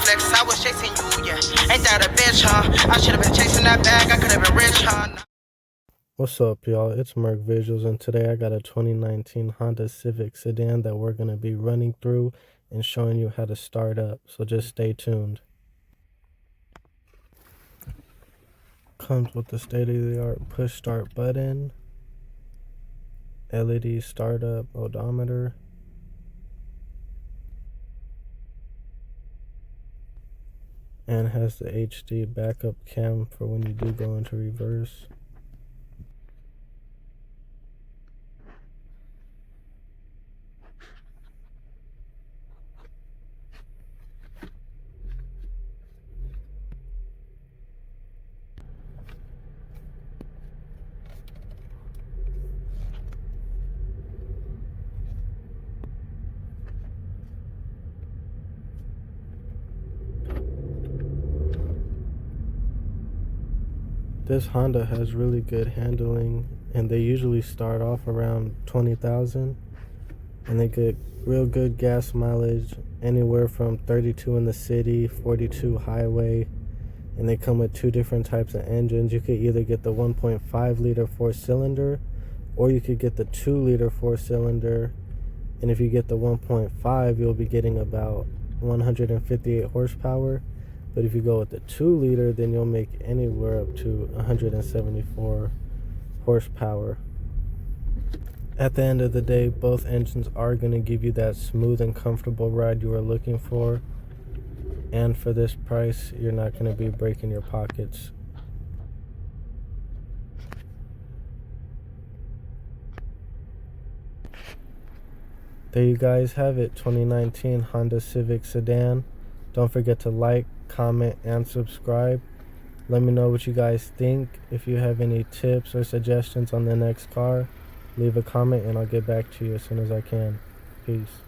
flex, I was chasing you, yeah. Ain't that a bitch, huh? I should've been chasing that bag, I could've been rich, huh? What's up, y'all? It's Merc Visuals, and today I got a 2019 Honda Civic sedan that we're going to be running through and showing you how to start up, so just stay tuned. Comes with the state-of-the-art push start button, LED startup odometer, and has the HD backup cam for when you do go into reverse. This Honda has really good handling, and they usually start off around 20,000, and they get real good gas mileage, anywhere from 32 in the city, 42 highway, and they come with two different types of engines. You could either get the 1.5 liter 4-cylinder, or you could get the 2 liter 4-cylinder, and if you get the 1.5, you'll be getting about 158 horsepower. But if you go with the 2 liter, then you'll make anywhere up to 174 horsepower. At the end of the day, both engines are going to give you that smooth and comfortable ride you are looking for. And for this price, you're not going to be breaking your pockets. There you guys have it, 2019 Honda Civic sedan. Don't forget to like, comment, and subscribe. Let me know what you guys think. If you have any tips or suggestions on the next car, leave a comment and I'll get back to you as soon as I can. Peace.